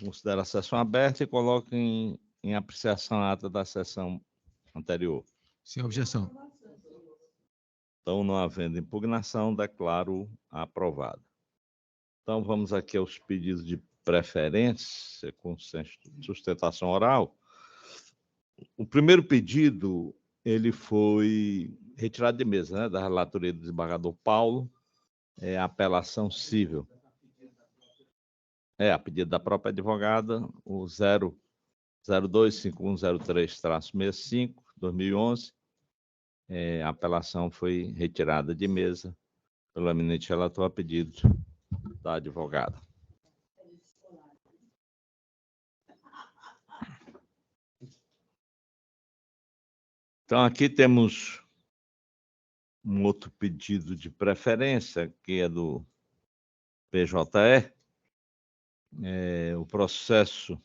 considero a sessão aberta e coloco em apreciação a ata da sessão anterior. Sem objeção. Então, não havendo impugnação, declaro aprovado. Então, vamos aqui aos pedidos de preferência com sustentação oral. O primeiro pedido, ele foi retirado de mesa, né, da relatoria do desembargador Paulo, é a apelação cível. A pedido da própria advogada, o 025103-65, 2011. A apelação foi retirada de mesa pelo eminente relator a pedido da advogada. Então, aqui temos um outro pedido de preferência, que é do PJE. O processo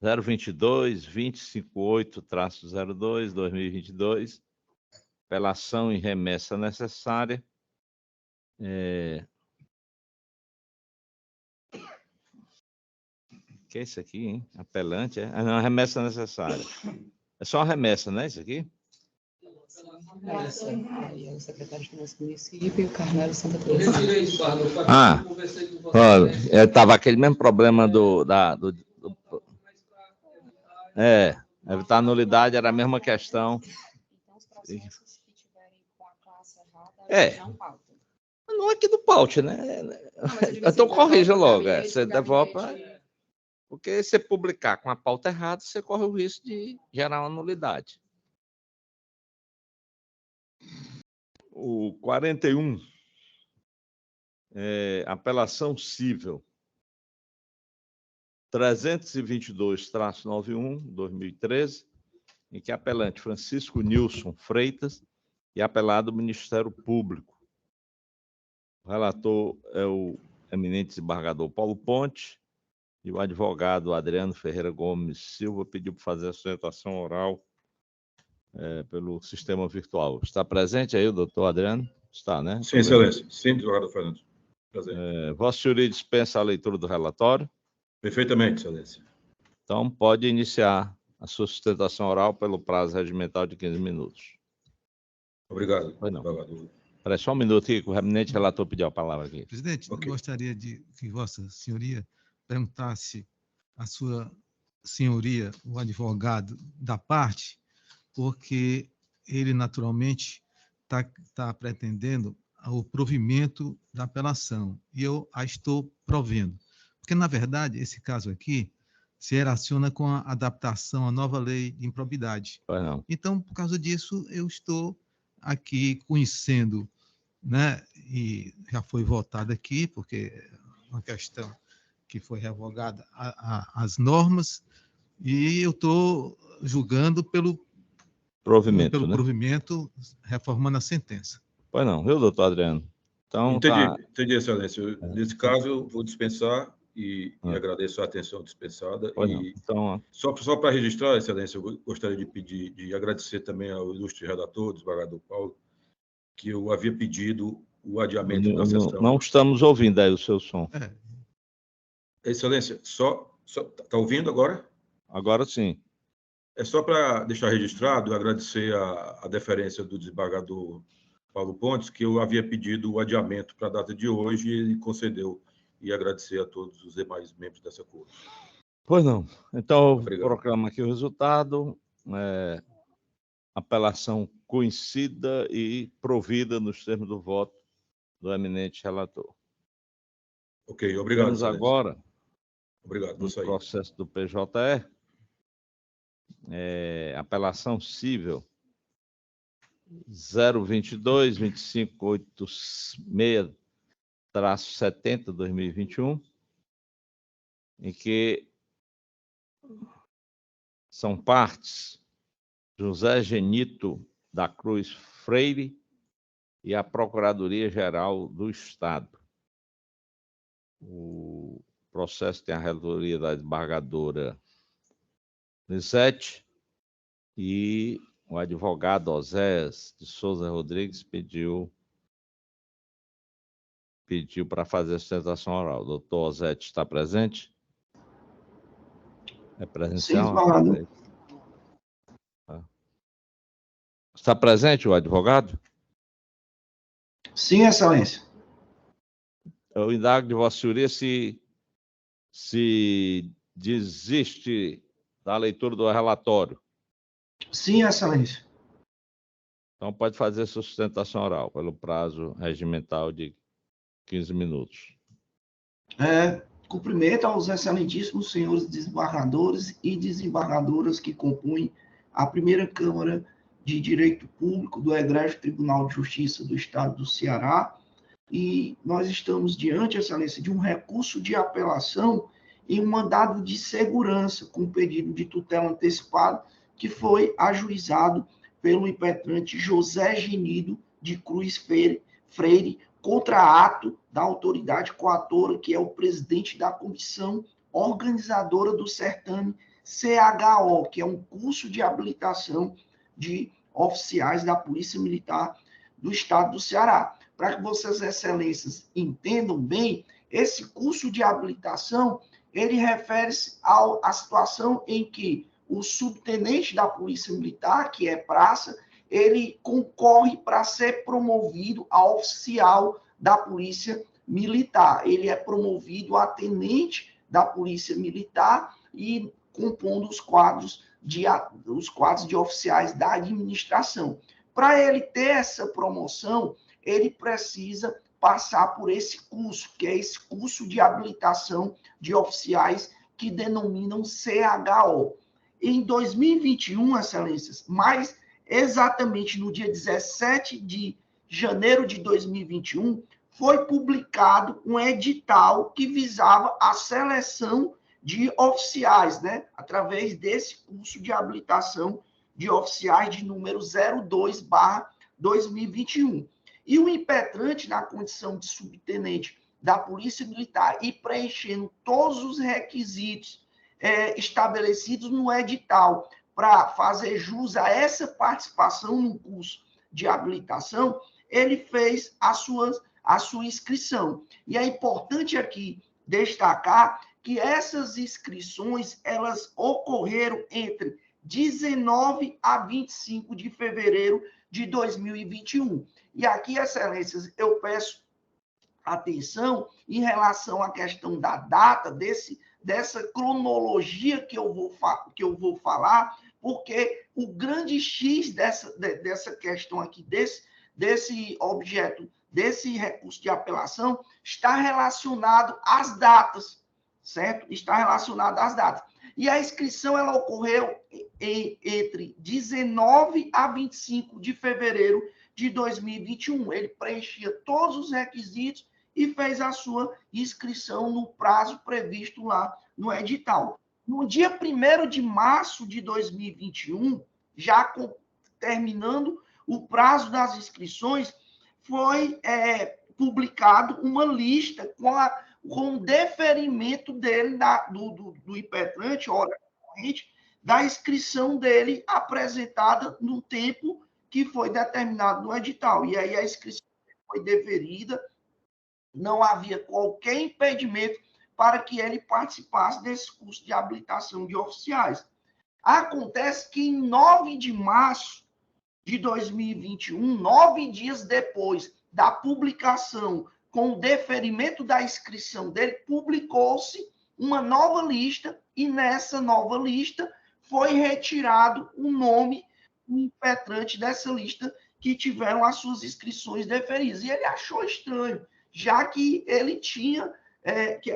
zero 22.258-02, 2022, apelação e remessa necessária. Que é isso aqui, hein? Apelante, é? Não, remessa necessária. É só uma remessa, né, isso aqui? Aí é o secretário de Finanças do município e o Carmelo Santa Teresa. Olha, estava aquele mesmo problema evitar nulidade, era a mesma questão. Então, os processos que tiverem com a classe errada, não pautam. Não é aqui do paute, né? Então corrija logo, você devolve. Porque se publicar com a pauta errada, você corre o risco de gerar uma nulidade. O 41, apelação cível 322-91, 2013, em que apelante Francisco Nilson Freitas e apelado Ministério Público. O relator é o eminente desembargador Paulo Ponte e o advogado Adriano Ferreira Gomes Silva pediu para fazer a sustentação oral pelo sistema virtual. Está presente aí o doutor Adriano? Está, né? Sim, excelência. Sim, advogado Fernando. Prazer. Vossa Senhoria dispensa a leitura do relatório? Perfeitamente, excelência. Então, pode iniciar a sua sustentação oral pelo prazo regimental de 15 minutos. Obrigado, advogado. Espera só um minuto aqui, que o eminente relator pediu a palavra aqui. Presidente, eu gostaria de que Vossa Senhoria perguntasse à Sua Senhoria, o advogado da parte, porque ele, naturalmente, está pretendendo o provimento da apelação, e eu a estou provendo. Porque, na verdade, esse caso aqui se relaciona com a adaptação à nova lei de improbidade. Pois não. Então, por causa disso, eu estou aqui conhecendo, né, e já foi votado aqui, porque é uma questão que foi revogada as normas, e eu estou julgando pelo provimento, reformando a sentença. Pois não, viu, doutor Adriano? Então, entendi, excelência. Nesse caso, eu vou dispensar e agradeço a atenção dispensada. Então, só para registrar, excelência, eu gostaria de agradecer também ao ilustre redator, desembargador Paulo, que eu havia pedido o adiamento da sessão. Não estamos ouvindo aí o seu som. Excelência, está ouvindo agora? Agora sim. É só para deixar registrado, agradecer a deferência do desembargador Paulo Pontes, que eu havia pedido o adiamento para a data de hoje e ele concedeu, e agradecer a todos os demais membros dessa corte. Pois não. Então, obrigado. Proclamo aqui o resultado. Apelação conhecida e provida nos termos do voto do eminente relator. Ok, obrigado. Temos agora obrigado, no processo do PJE, apelação cível 022.2586-70, 2021, em que são partes José Genito da Cruz Freire e a Procuradoria-Geral do Estado. O processo tem a relatoria da desembargadora Lisete e o advogado Oséias de Souza Rodrigues pediu pediu para fazer a sustentação oral. O doutor Ozete está presente? É presencial? Sim, desembargador. Está presente o advogado? Sim, excelência. Eu indago de Vossa Senhoria se desiste da leitura do relatório. Sim, excelência. Então, pode fazer sua sustentação oral, pelo prazo regimental de 15 minutos. Cumprimento aos excelentíssimos senhores desembargadores e desembargadoras que compõem a primeira Câmara de Direito Público do Egrégio Tribunal de Justiça do Estado do Ceará, e nós estamos diante, excelência, de um recurso de apelação em um mandado de segurança com pedido de tutela antecipada que foi ajuizado pelo impetrante José Genido de Cruz Freire contra ato da autoridade coatora, que é o presidente da comissão organizadora do certame CHO, que é um curso de habilitação de oficiais da Polícia Militar do Estado do Ceará. Para que vossas excelências entendam bem, esse curso de habilitação, ele refere-se à situação em que o subtenente da Polícia Militar, que é praça, ele concorre para ser promovido a oficial da Polícia Militar. Ele é promovido a tenente da Polícia Militar e compondo os quadros de oficiais da administração. Para ele ter essa promoção, ele precisa passar por esse curso, que é esse curso de habilitação de oficiais que denominam CHO. Em 2021, excelências, mais exatamente no dia 17 de janeiro de 2021, foi publicado um edital que visava a seleção de oficiais, né, através desse curso de habilitação de oficiais de número 02/2021. E o impetrante, na condição de subtenente da Polícia Militar e preenchendo todos os requisitos estabelecidos no edital para fazer jus a essa participação no curso de habilitação, ele fez a sua inscrição. E é importante aqui destacar que essas inscrições, elas ocorreram entre 19 a 25 de fevereiro de 2021. E aqui, excelências, eu peço atenção em relação à questão da data, dessa cronologia que eu vou falar, porque o grande X dessa questão aqui, desse objeto, desse recurso de apelação, está relacionado às datas, certo? Está relacionado às datas. E a inscrição, ela ocorreu entre 19 a 25 de fevereiro de 2021. Ele preenchia todos os requisitos e fez a sua inscrição no prazo previsto lá no edital. No dia 1º de março de 2021, já terminando o prazo das inscrições, foi publicado uma lista com o deferimento dele, do impetrante, da inscrição dele apresentada no tempo que foi determinado no edital. E aí a inscrição foi deferida, não havia qualquer impedimento para que ele participasse desse curso de habilitação de oficiais. Acontece que em 9 de março de 2021, 9 dias depois da publicação com o deferimento da inscrição dele, publicou-se uma nova lista e nessa nova lista foi retirado o nome do impetrante dessa lista que tiveram as suas inscrições deferidas. E ele achou estranho, já que ele tinha,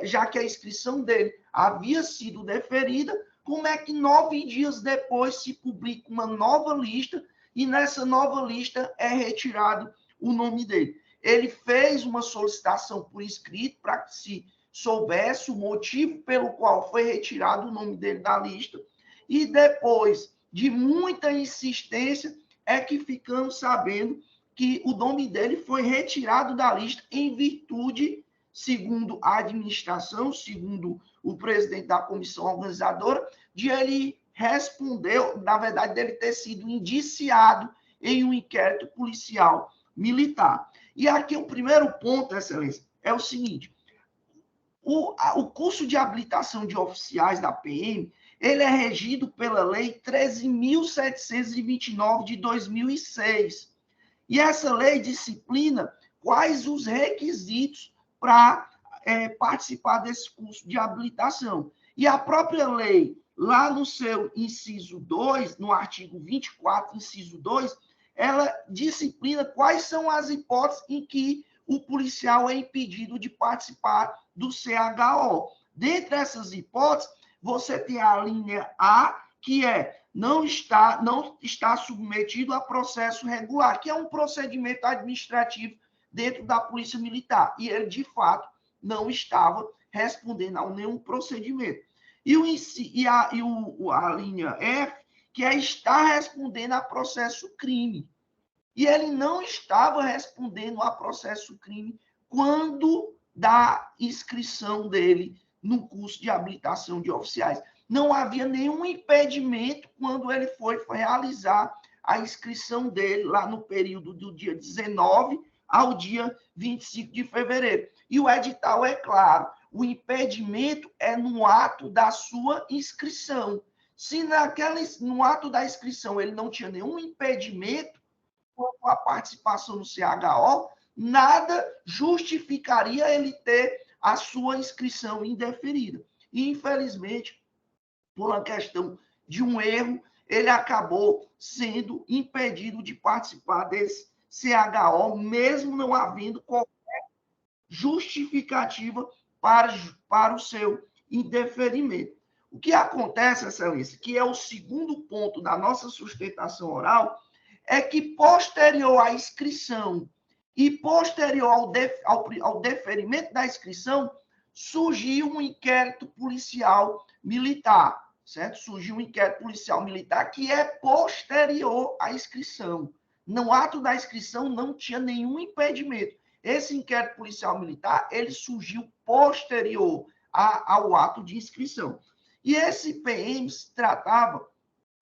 já que a inscrição dele havia sido deferida, como é que 9 dias depois se publica uma nova lista e nessa nova lista é retirado o nome dele? Ele fez uma solicitação por escrito para que se soubesse o motivo pelo qual foi retirado o nome dele da lista, e depois de muita insistência é que ficamos sabendo que o nome dele foi retirado da lista em virtude, segundo a administração, segundo o presidente da comissão organizadora, de ele responder, na verdade, dele ter sido indiciado em um inquérito policial militar. E aqui o primeiro ponto, excelência, é o seguinte: o curso de habilitação de oficiais da PM, ele é regido pela Lei 13.729 de 2006. E essa lei disciplina quais os requisitos para participar desse curso de habilitação. E a própria lei, lá no seu inciso 2, no artigo 24, inciso 2, ela disciplina quais são as hipóteses em que o policial é impedido de participar do CHO. Dentre essas hipóteses, você tem a linha A, que não está submetido a processo regular, que é um procedimento administrativo dentro da Polícia Militar. E ele, de fato, não estava respondendo a nenhum procedimento. E a linha F, que está respondendo a processo crime. E ele não estava respondendo a processo crime quando da inscrição dele no curso de habilitação de oficiais. Não havia nenhum impedimento quando ele foi realizar a inscrição dele lá no período do dia 19 ao dia 25 de fevereiro. E o edital é claro, o impedimento é no ato da sua inscrição. Se no ato da inscrição ele não tinha nenhum impedimento com a participação no CHO, nada justificaria ele ter a sua inscrição indeferida. E, infelizmente, por uma questão de um erro, ele acabou sendo impedido de participar desse CHO, mesmo não havendo qualquer justificativa para o seu indeferimento. O que acontece, Excelência, que é o segundo ponto da nossa sustentação oral, é que posterior à inscrição e posterior ao deferimento da inscrição, surgiu um inquérito policial militar, certo? Surgiu um inquérito policial militar que é posterior à inscrição. No ato da inscrição não tinha nenhum impedimento. Esse inquérito policial militar, ele surgiu posterior ao ato de inscrição. E esse PM se tratava,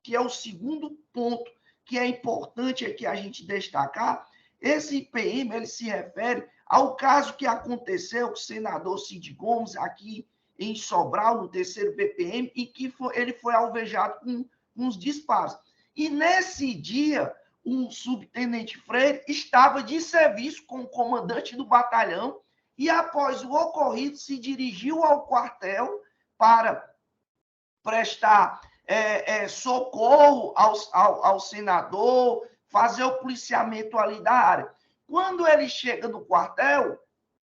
que é o segundo ponto que é importante aqui a gente destacar, esse PM ele se refere ao caso que aconteceu com o senador Cid Gomes aqui em Sobral, no 3º BPM, e que ele foi alvejado com uns disparos. E nesse dia, o subtenente Freire estava de serviço com o comandante do batalhão e, após o ocorrido, se dirigiu ao quartel para prestar socorro ao senador, fazer o policiamento ali da área. Quando ele chega no quartel,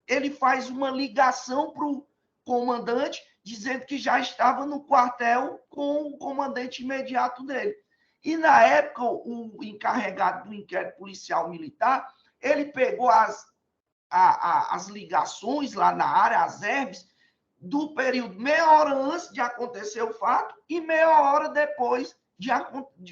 ele faz uma ligação para o comandante, dizendo que já estava no quartel com o comandante imediato dele. E, na época, o encarregado do inquérito policial militar, ele pegou as ligações lá na área, as herbes, do período meia hora antes de acontecer o fato e meia hora depois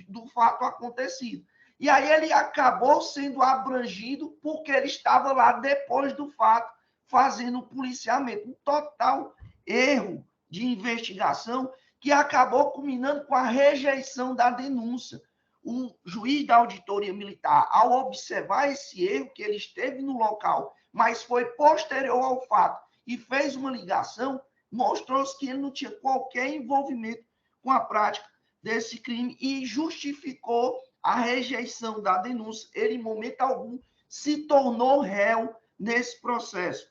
do fato acontecido. E aí ele acabou sendo abrangido porque ele estava lá depois do fato, fazendo o policiamento. Um total erro de investigação que acabou culminando com a rejeição da denúncia. O juiz da auditoria militar, ao observar esse erro, que ele esteve no local, mas foi posterior ao fato, e fez uma ligação, mostrou-se que ele não tinha qualquer envolvimento com a prática desse crime e justificou a rejeição da denúncia. Ele, em momento algum, se tornou réu nesse processo,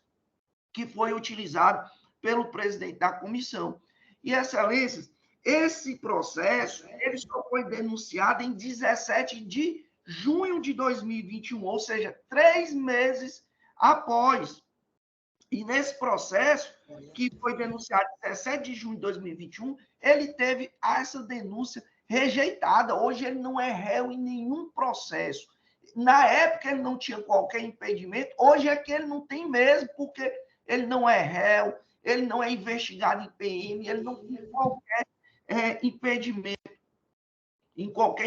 que foi utilizado pelo presidente da comissão. E, Excelências, esse processo ele só foi denunciado em 17 de junho de 2021, ou seja, 3 meses após. E nesse processo, que foi denunciado em 17 de junho de 2021, ele teve essa denúncia rejeitada. Hoje ele não é réu em nenhum processo. Na época ele não tinha qualquer impedimento, hoje é que ele não tem mesmo, porque ele não é réu, ele não é investigado em PM, ele não tem qualquer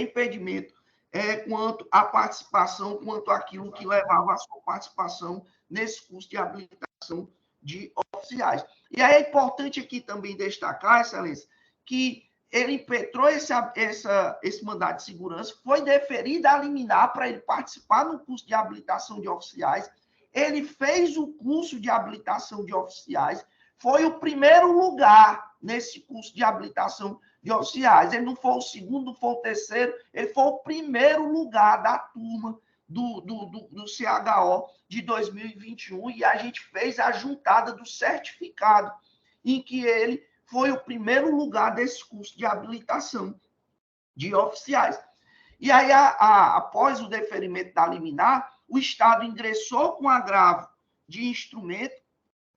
impedimento, quanto à participação, quanto àquilo que levava à sua participação nesse curso de habilitação de oficiais. E aí é importante aqui também destacar, Excelência, que ele impetrou esse mandato de segurança, foi deferida a liminar para ele participar no curso de habilitação de oficiais. ele fez o curso de habilitação de oficiais, foi o primeiro lugar nesse curso de habilitação de oficiais. Ele não foi o segundo, não foi o terceiro, ele foi o primeiro lugar da turma do CHO de 2021, e a gente fez a juntada do certificado, em que ele foi o primeiro lugar desse curso de habilitação de oficiais. E aí, após o deferimento da liminar, o Estado ingressou com agravo de instrumento,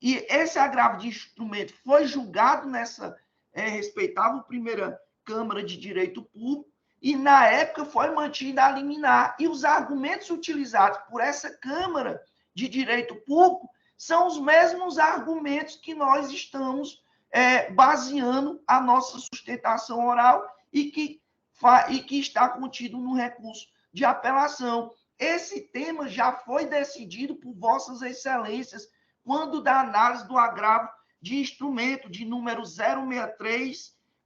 e esse agravo de instrumento foi julgado nessa respeitável primeira Câmara de Direito Público, e, na época, foi mantida a liminar. E os argumentos utilizados por essa Câmara de Direito Público são os mesmos argumentos que nós estamos baseando a nossa sustentação oral e que está contido no recurso de apelação. Esse tema já foi decidido por Vossas Excelências quando da análise do agravo de instrumento de número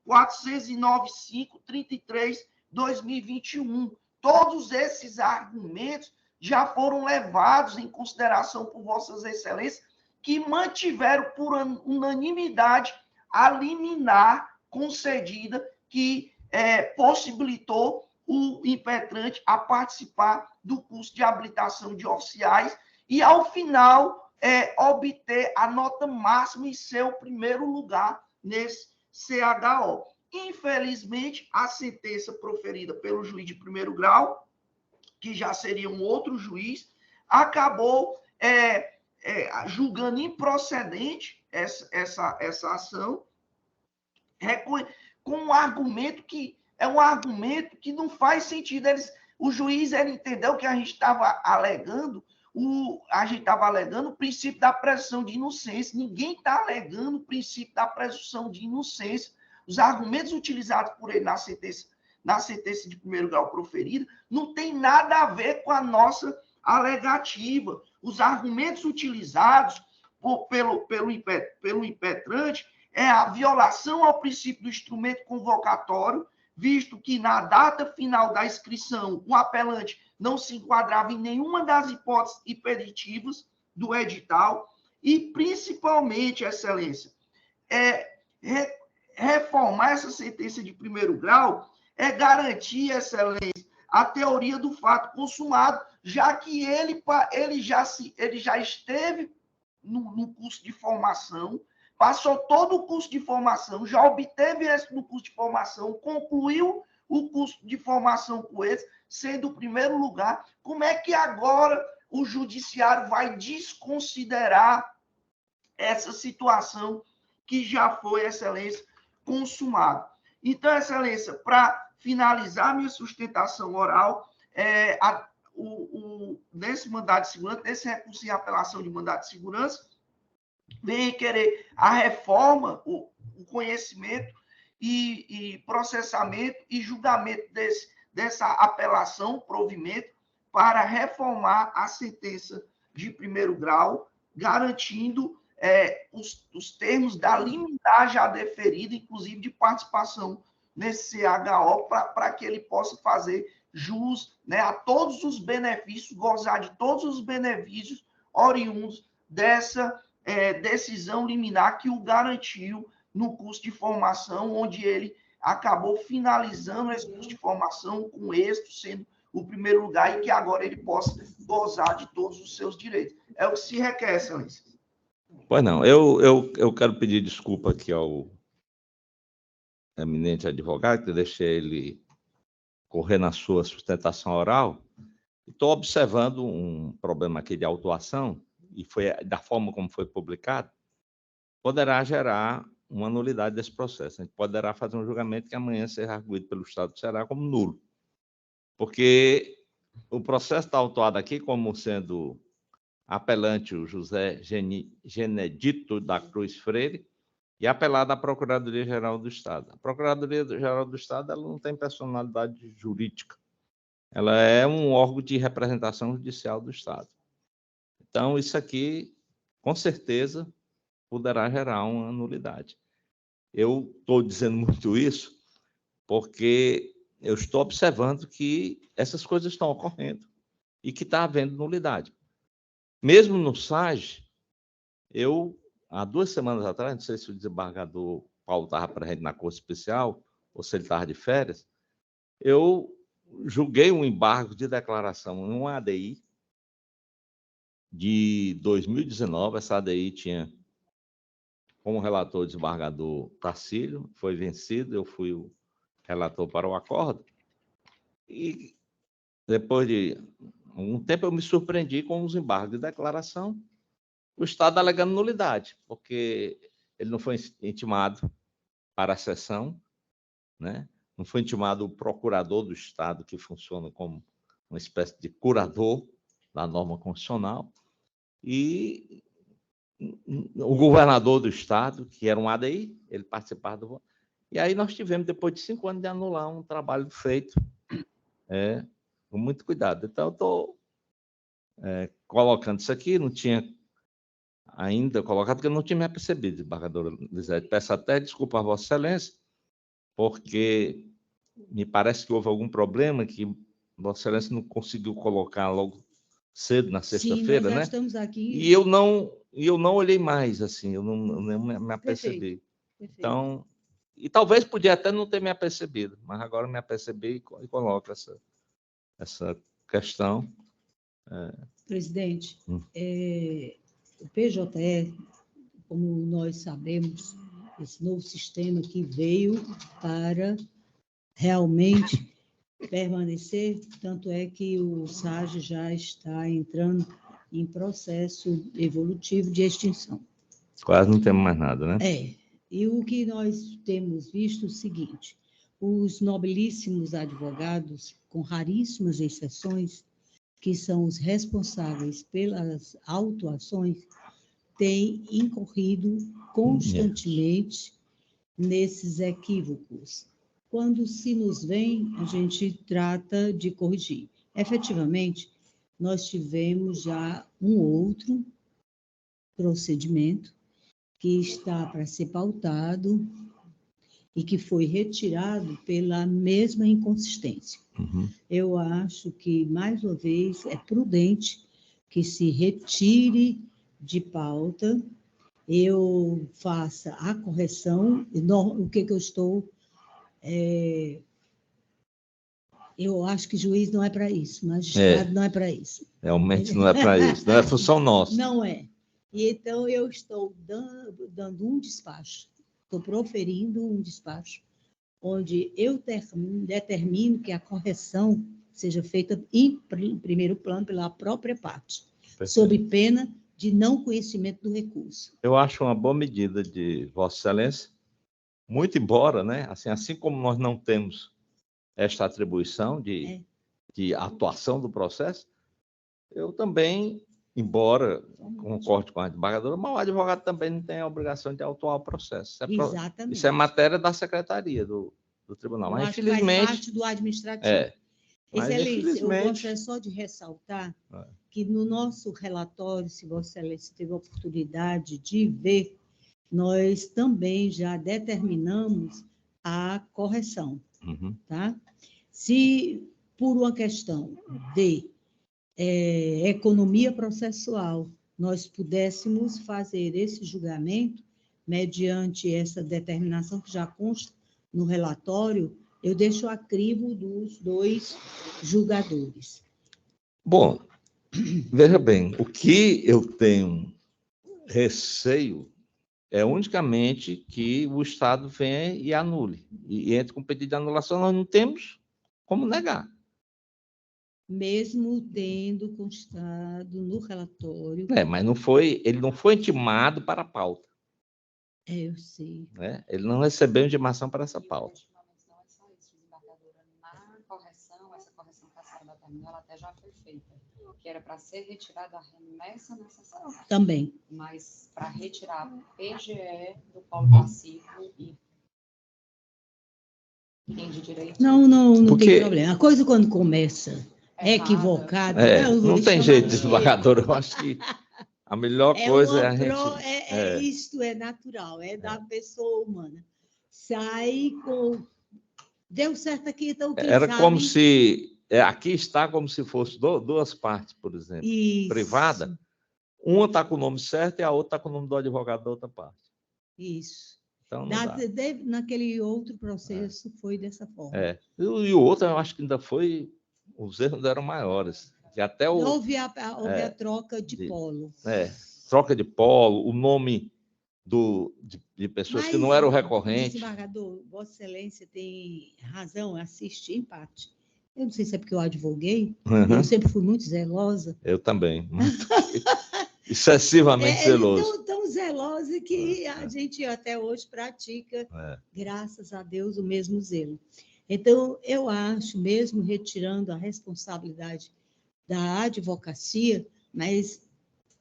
063-495-33-2021. Todos esses argumentos já foram levados em consideração por Vossas Excelências, que mantiveram por unanimidade a liminar concedida que possibilitou o impetrante a participar do curso de habilitação de oficiais e, ao final, obter a nota máxima e ser o primeiro lugar nesse CHO. Infelizmente, a sentença proferida pelo juiz de primeiro grau, que já seria um outro juiz, acabou julgando improcedente essa ação, com um argumento que não faz sentido. O juiz entendeu que a gente estava alegando o princípio da presunção de inocência. Ninguém está alegando o princípio da presunção de inocência. Os argumentos utilizados por ele na sentença de primeiro grau proferida não tem nada a ver com a nossa alegativa. Os argumentos utilizados pelo impetrante a violação ao princípio do instrumento convocatório, visto que na data final da inscrição o apelante não se enquadrava em nenhuma das hipóteses impeditivas do edital, e, principalmente, Excelência, reformar essa sentença de primeiro grau garantir, Excelência, a teoria do fato consumado, já que ele já esteve no curso de formação, passou todo o curso de formação, já obteve esse no curso de formação, concluiu o curso de formação com esse, sendo o primeiro lugar. Como é que agora o judiciário vai desconsiderar essa situação que já foi, Excelência, consumada? Então, Excelência, para finalizar minha sustentação oral, nesse mandado de segurança, nesse recurso em apelação de mandado de segurança, vem querer a reforma, o conhecimento e processamento e julgamento dessa apelação, provimento, para reformar a sentença de primeiro grau, garantindo os termos da liminar já deferida, inclusive de participação nesse CHO, para que ele possa fazer jus, né, a todos os benefícios, gozar de todos os benefícios oriundos dessa decisão liminar que o garantiu no curso de formação, onde ele acabou finalizando esse curso de formação com êxito, sendo o primeiro lugar, e que agora ele possa gozar de todos os seus direitos. É o que se requer, Excelência. Pois não, eu quero pedir desculpa aqui ao eminente advogado, que eu deixei ele correr na sua sustentação oral. Estou observando um problema aqui de autuação, e foi da forma como foi publicado, poderá gerar uma nulidade desse processo. A gente poderá fazer um julgamento que amanhã será arguído pelo Estado do Ceará como nulo, porque o processo está autuado aqui como sendo apelante o José Genedito da Cruz Freire e apelado à Procuradoria-Geral do Estado. A Procuradoria-Geral do Estado ela não tem personalidade jurídica, ela é um órgão de representação judicial do Estado. Então, isso aqui, com certeza, poderá gerar uma nulidade. Eu estou dizendo muito isso porque eu estou observando que essas coisas estão ocorrendo e que está havendo nulidade. Mesmo no SAG, eu, há 2 semanas atrás, não sei se o desembargador Paulo estava presente na Corte Especial, ou se ele estava de férias, eu julguei um embargo de declaração em uma ADI de 2019. Essa ADI tinha como relator o desembargador Tarcílio, foi vencido, eu fui o relator para o acordo, e depois de um tempo eu me surpreendi com os embargos de declaração, o Estado alegando nulidade, porque ele não foi intimado para a sessão, né? Não foi intimado o procurador do Estado, que funciona como uma espécie de curador da norma constitucional, e o governador do Estado, que era um ADI, ele participava do... E aí nós tivemos, depois de 5 anos, de anular um trabalho feito com muito cuidado. Então, eu estou colocando isso aqui, não tinha ainda colocado, porque eu não tinha me apercebido, desembargadora Lisete. Peço até desculpa a Vossa Excelência, porque me parece que houve algum problema que Vossa Excelência não conseguiu colocar logo cedo, na sexta-feira, nós já né? estamos aqui. E eu não olhei mais, assim, eu não me apercebi. Perfeito. Então, e talvez podia até não ter me apercebido, mas agora me apercebi e coloco essa questão. Presidente, o PJE, como nós sabemos, esse novo sistema que veio para realmente permanecer, tanto é que o SAG já está entrando em processo evolutivo de extinção. Quase não temos mais nada, né? E o que nós temos visto é o seguinte: os nobilíssimos advogados, com raríssimas exceções, que são os responsáveis pelas autuações, têm incorrido constantemente nesses equívocos. Quando se nos vem, a gente trata de corrigir. Efetivamente, nós tivemos já um outro procedimento que está para ser pautado e que foi retirado pela mesma inconsistência. Uhum. Eu acho que, mais uma vez, é prudente que se retire de pauta, eu faça a correção, o que eu estou... eu acho que juiz não é para isso, magistrado não é para isso. Realmente não é para isso, não é função nossa. Não é. E então eu estou dando um despacho, estou proferindo um despacho, onde eu determino que a correção seja feita em primeiro plano pela própria parte, Perfeito. sob pena de não conhecimento do recurso. Eu acho uma boa medida de Vossa Excelência, muito embora, né, assim como nós não temos esta atribuição de atuação do processo, eu também, embora concorde com a desembargadora, mas o advogado também não tem a obrigação de autuar o processo. Exatamente. Isso é matéria da secretaria do tribunal. Mas, infelizmente, faz parte do administrativo. Excelência, eu gostaria só de ressaltar que no nosso relatório, se Vossa Excelência teve a oportunidade de ver, nós também já determinamos a correção. Uhum. Tá? Se, por uma questão de economia processual, nós pudéssemos fazer esse julgamento mediante essa determinação que já consta no relatório, eu deixo a crivo dos 2 julgadores. Bom, veja bem, o que eu tenho receio é unicamente que o Estado venha e anule, e entre com pedido de anulação, nós não temos como negar. Mesmo tendo constado no relatório... Mas ele não foi intimado para a pauta. Eu sei. Né? Ele não recebeu intimação para essa pauta. Não é só isso, desembargadora. Na correção, essa correção que a senhora determinou, ela até já foi feita, que era para ser retirada a remessa necessária. Também. Mas para retirar o PGE do polo passivo e quem de direito... Não tem problema. A coisa quando começa equivocada... não tem jeito, desembargador. Eu acho que a melhor coisa é a gente... Isto é natural, da pessoa humana. Sai com... Deu certo aqui, então quem Era sabe... como se... aqui está como se fosse 2 partes, por exemplo. Isso. Privada. uma está com o nome certo e a outra está com o nome do advogado da outra parte. Isso. Então, não dá. Naquele outro processo foi dessa forma. E o outro, eu acho que ainda foi... Os erros eram maiores. E até Houve a troca de polo. Troca de polo, o nome de pessoas que não eram recorrentes. Desembargador, Vossa Excelência tem razão, assiste empate. Eu não sei se é porque eu advoguei, eu sempre fui muito zelosa. Eu também. Excessivamente zeloso. Tão zelosa que a gente até hoje pratica, graças a Deus, o mesmo zelo. Então, eu acho, mesmo retirando a responsabilidade da advocacia, mas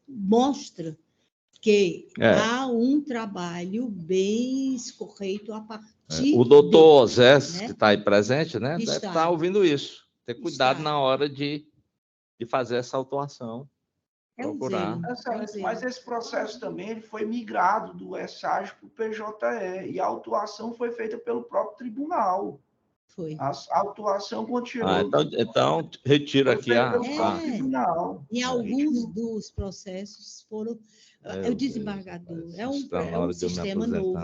mostra que há um trabalho bem escorreito a partir... O doutor Osés, que está aí presente, né, deve Está. estar ouvindo isso. Ter cuidado na hora de fazer essa autuação. Procurar. Mas esse processo também ele foi migrado do ESAG para o PJE, e a autuação foi feita pelo próprio tribunal. Foi. A autuação continuou. Então retira aqui tribunal. Em alguns dos processos foram... o desembargador é um sistema novo,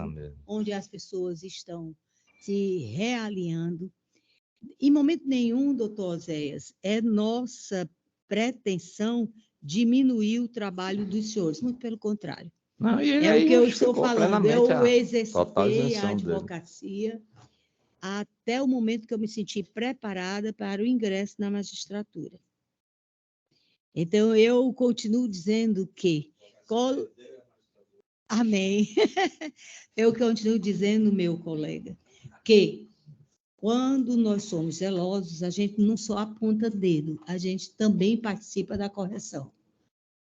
onde as pessoas estão se realinhando. Em momento nenhum, doutor Oséias, é nossa pretensão diminuir o trabalho dos senhores, muito pelo contrário. Não, é o que eu estou falando. Eu exercitei a advocacia até o momento que eu me senti preparada para o ingresso na magistratura. Então, eu continuo dizendo que... Amém. Eu continuo dizendo, meu colega, que quando nós somos zelosos, a gente não só aponta dedo, a gente também participa da correção.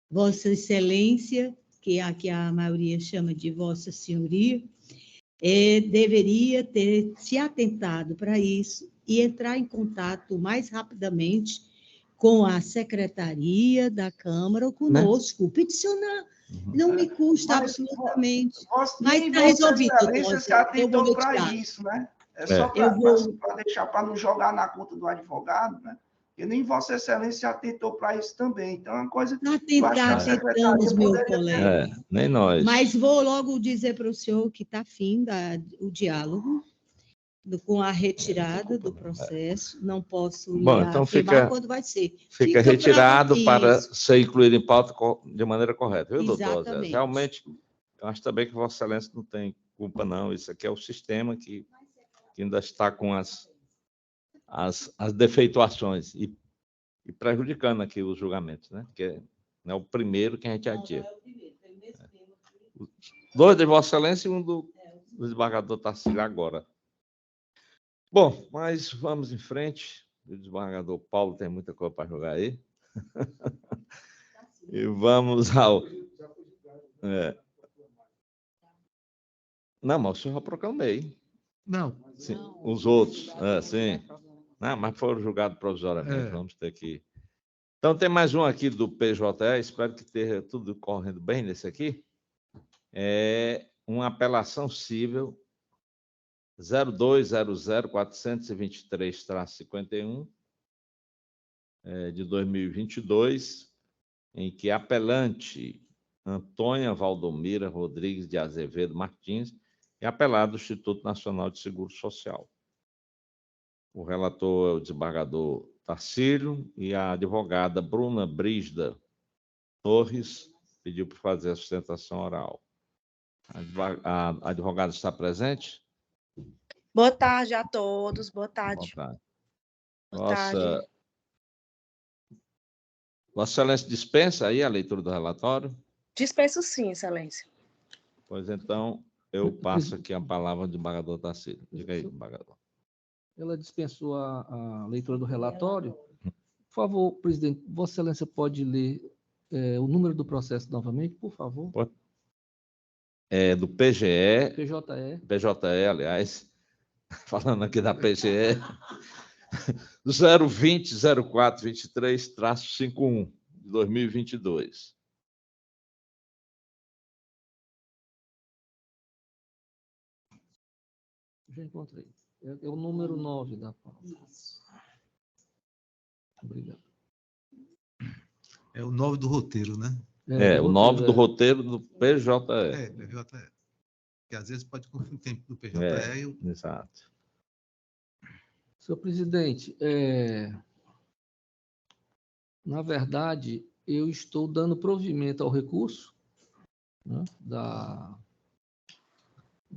Vossa Excelência, que aqui a maioria chama de Vossa Senhoria, deveria ter se atentado para isso e entrar em contato mais rapidamente com a Secretaria da Câmara ou conosco, peticionar. Não me custa absolutamente. Mas está resolvido. Você se atentou para isso, né? É só para deixar, para não jogar na conta do advogado, né? E nem Vossa Excelência se atentou para isso também. Então, é uma coisa... Atentamos, meu colega. Nem nós. Mas vou logo dizer para o senhor que está fim o diálogo com a retirada do processo. Não posso então afirmar quando vai ser. Fica retirado para ser incluído em pauta de maneira correta, viu, doutor? Exatamente. Realmente, eu acho também que Vossa Excelência não tem culpa, não. Isso aqui é o sistema que ainda está com as defeituações e prejudicando aqui os julgamentos, né? Porque não é o primeiro que a gente adia. Dois de Vossa Excelência e um do desembargador Tarcísio agora. Bom, mas vamos em frente. O desembargador Paulo tem muita coisa para jogar aí. E vamos ao... Não, mas o senhor já proclamei. Não. Sim, os outros, sim. Não, mas foram julgados provisoriamente, vamos ter que... Então, tem mais um aqui do PJE, espero que esteja tudo correndo bem nesse aqui. É uma apelação civil 0200-423-51 de 2022, em que a apelante Antônia Valdomira Rodrigues de Azevedo Martins é apelado do Instituto Nacional de Seguro Social. O relator é o desembargador Tarcísio e a advogada Bruna Brígida Torres pediu para fazer a sustentação oral. A advogada está presente? Boa tarde a todos, boa tarde. Boa tarde. Vossa Excelência dispensa aí a leitura do relatório? Dispenso sim, Excelência. Pois então, eu passo aqui a palavra ao desembargador Tarcísio. Diga aí, desembargador. Ela dispensou a leitura do relatório. Por favor, presidente, Vossa Excelência pode ler o número do processo novamente, por favor? É do PGE. PJE, aliás, falando aqui da PGE, 020-04-23-51, de 2022. Já encontrei. É o número 9 da pauta. Obrigado. É o 9 do roteiro, né? O 9 do roteiro do PJE. PJE. Que às vezes pode confundir o tempo do PJE e o... Exato. Senhor presidente, na verdade, eu estou dando provimento ao recurso, né, da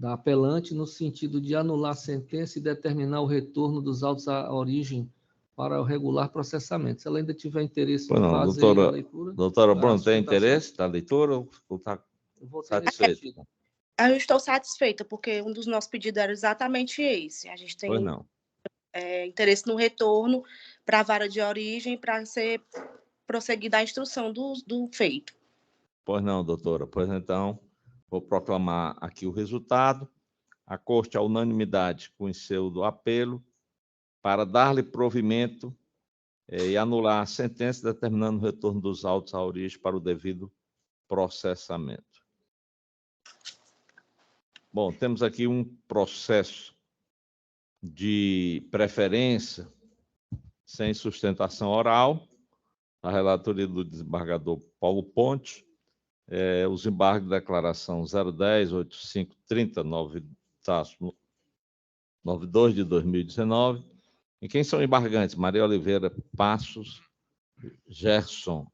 apelante no sentido de anular a sentença e determinar o retorno dos autos à origem para o regular processamento. Se ela ainda tiver interesse em fazer a leitura... Doutora Bruno, tem interesse da leitura ou está satisfeita? Eu estou satisfeita, porque um dos nossos pedidos era exatamente esse. A gente tem interesse no retorno para a vara de origem para ser prosseguida a instrução do feito. Pois não, doutora. Pois então, vou proclamar aqui o resultado. A Corte, à unanimidade, conheceu do apelo para dar-lhe provimento e anular a sentença, determinando o retorno dos autos à origem para o devido processamento. Bom, temos aqui um processo de preferência sem sustentação oral, a relatoria do desembargador Paulo Pontes, os embargos de declaração 010-8530-92 de 2019. E quem são embargantes? Maria Oliveira Passos, Gerson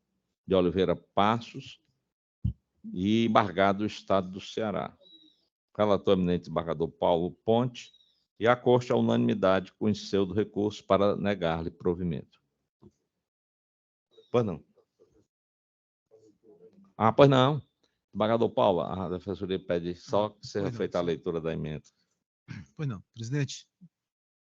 de Oliveira Passos e embargado do Estado do Ceará. Relator eminente desembargador Paulo Ponte, e a Corte, à unanimidade, conheceu do recurso para negar-lhe provimento. Pois não. Pois não. Desembargador Paulo, a Defensoria pede só que seja feita a leitura da emenda. Pois não. Presidente,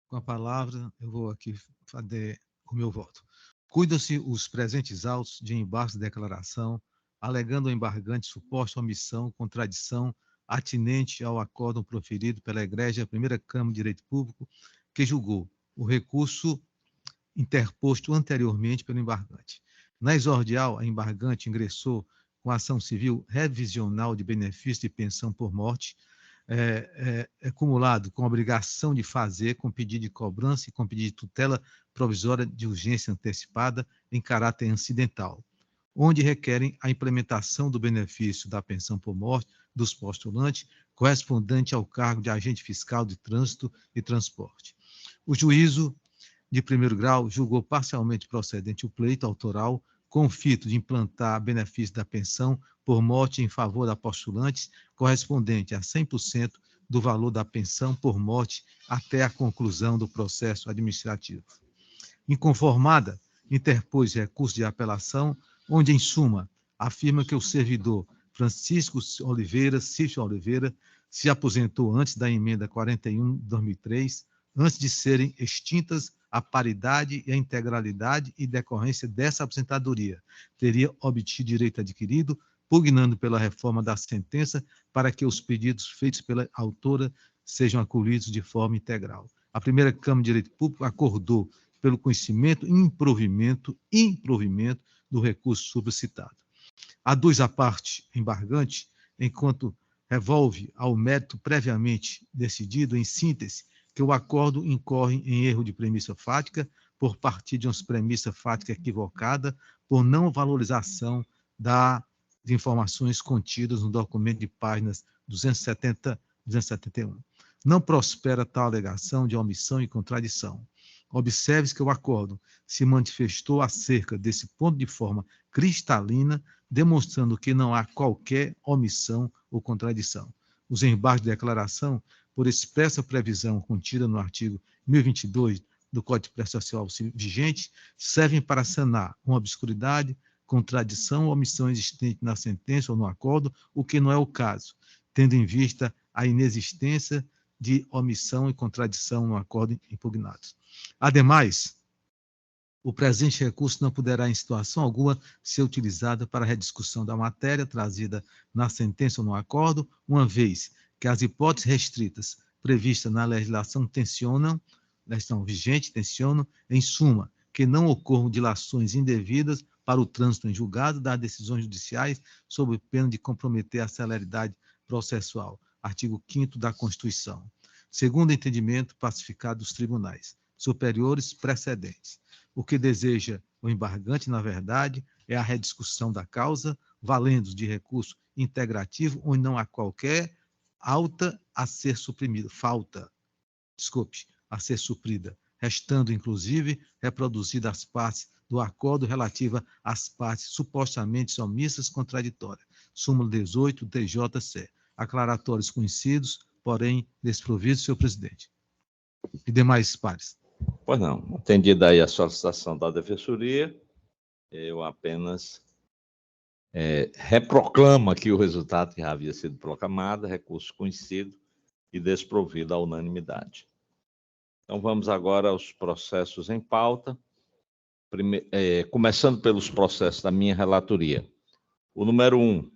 com a palavra, eu vou aqui fazer o meu voto. Cuidam-se os presentes autos de embargo de declaração, alegando ao embargante suposta omissão, contradição, atinente ao acórdão proferido pela Egrégia Primeira Câmara de Direito Público, que julgou o recurso interposto anteriormente pelo embargante. Na exordial, a embargante ingressou com ação civil revisional de benefício de pensão por morte, acumulado com obrigação de fazer, com pedido de cobrança e com pedido de tutela provisória de urgência antecipada em caráter acidental, onde requerem a implementação do benefício da pensão por morte dos postulantes, correspondente ao cargo de agente fiscal de trânsito e transporte. O juízo de primeiro grau julgou parcialmente procedente o pleito autoral com o fito de implantar benefício da pensão por morte em favor da postulante, correspondente a 100% do valor da pensão por morte até a conclusão do processo administrativo. Inconformada, interpôs recurso de apelação, onde, em suma, afirma que o servidor Francisco Cício Oliveira, se aposentou antes da emenda 41 de 2003, antes de serem extintas a paridade e a integralidade e decorrência dessa aposentadoria, teria obtido direito adquirido, pugnando pela reforma da sentença para que os pedidos feitos pela autora sejam acolhidos de forma integral. A Primeira Câmara de Direito Público acordou pelo conhecimento e improvimento do recurso sobracitado. Aduz a parte embargante, enquanto revolve ao mérito previamente decidido, em síntese, que o acordo incorre em erro de premissa fática, por partir de uma premissa fática equivocada, por não valorização das informações contidas no documento de páginas 270 e 271. Não prospera tal alegação de omissão e contradição. Observe-se que o acordo se manifestou acerca desse ponto de forma cristalina, demonstrando que não há qualquer omissão ou contradição. Os embargos de declaração, por expressa previsão contida no artigo 1022 do Código Processual vigente, servem para sanar uma obscuridade, contradição ou omissão existente na sentença ou no acordo, o que não é o caso, tendo em vista a inexistência de omissão e contradição no acordo impugnados. Ademais, o presente recurso não poderá, em situação alguma, ser utilizado para a rediscussão da matéria trazida na sentença ou no acordo, uma vez que as hipóteses restritas previstas na legislação vigente tensionam, em suma, que não ocorram dilações indevidas para o trânsito em julgado das decisões judiciais sob pena de comprometer a celeridade processual. Artigo 5º da Constituição. Segundo entendimento pacificado dos tribunais superiores precedentes. O que deseja o embargante, na verdade, é a rediscussão da causa, valendo de recurso integrativo, onde não há qualquer falta a ser suprida, restando, inclusive, reproduzidas as partes do acordo relativa às partes supostamente omissas contraditórias. Súmula 18, TJC. Aclaratórios conhecidos, porém desprovidos, senhor presidente. E demais pares. Pois não. Atendida aí a solicitação da Defensoria, eu apenas reproclamo aqui o resultado que já havia sido proclamado, recurso conhecido e desprovido à unanimidade. Então, vamos agora aos processos em pauta, começando pelos processos da minha relatoria. O número 1,